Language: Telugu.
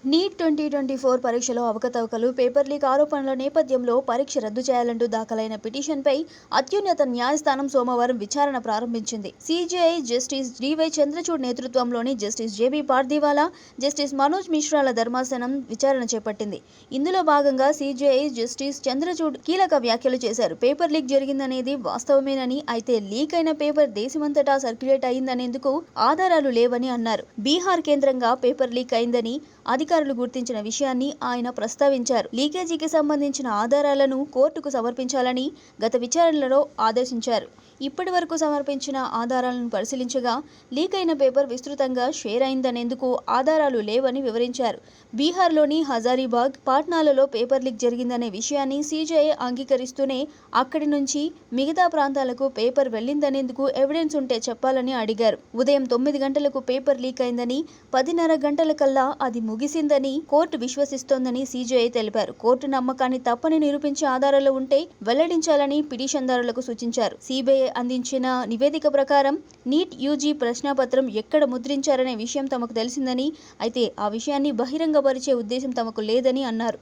నీట్ 2024 పరీక్షలో అవకతవకలు, పేపర్ లీక్ ఆరోపణల నేపథ్యంలో పరీక్ష రద్దు చేయాలంటూ దాఖలైన పిటిషన్పై అత్యున్నత న్యాయస్థానం సోమవారం విచారణ ప్రారంభించింది. సీజేఐ జస్టిస్ డివై చంద్రచూడ్ నేతృత్వంలోని justice JB Pardiwala, justice Manoj మిశ్రాల ధర్మాసనం విచారణ చేపట్టింది. ఇందులో భాగంగా సీజేఐ జస్టిస్ చంద్రచూడ్ కీలక వ్యాఖ్యలు చేశారు. పేపర్ లీక్ జరిగిందనేది వాస్తవమేనని, అయితే లీక్ అయిన పేపర్ దేశమంతటా సర్క్యులేట్ అయిందనేందుకు ఆధారాలు లేవని అన్నారు. బీహార్ కేంద్రంగా పేపర్ లీక్ అయిందని అధికారులు గుర్తించిన విషయాన్ని ఆయన ప్రస్తావించారు. లీకేజీకి సంబంధించిన ఆధారాలను కోర్టుకు సమర్పించాలని గత విచారణలో ఆదేశించారు. ఇప్పటి వరకు సమర్పించిన ఆధారాలను పరిశీలించగా లీక్ అయిన పేపర్ విస్తృతంగా షేర్ అయిందనేందుకు ఆధారాలు లేవని వివరించారు. బీహార్లోని హజారీబాగ్, పాట్నాలలో పేపర్ లీక్ జరిగిందనే విషయాన్ని సీజేఐ అంగీకరిస్తూనే అక్కడి నుంచి మిగతా ప్రాంతాలకు పేపర్ వెళ్లిందనేందుకు ఎవిడెన్స్ ఉంటే చెప్పాలని అడిగారు. ఉదయం 9 గంటలకు పేపర్ లీక్ అయిందని, 10:30 గంటల కల్లా అది ముగిసిందని కోర్టు విశ్వసిస్తోందని సీజేఐ తెలిపారు. కోర్టు నమ్మకాన్ని తప్పని నిరూపించే ఆధారాలు ఉంటే వెల్లడించాలని పిటిషన్దారులకు సూచించారు. సీబీఐ అందించిన నివేదిక ప్రకారం నీట్ యూజీ ప్రశ్నాపత్రం ఎక్కడ ముద్రించారనే విషయం తమకు తెలిసిందని, అయితే ఆ విషయాన్ని బహిరంగపరిచే ఉద్దేశం తమకు లేదని అన్నారు.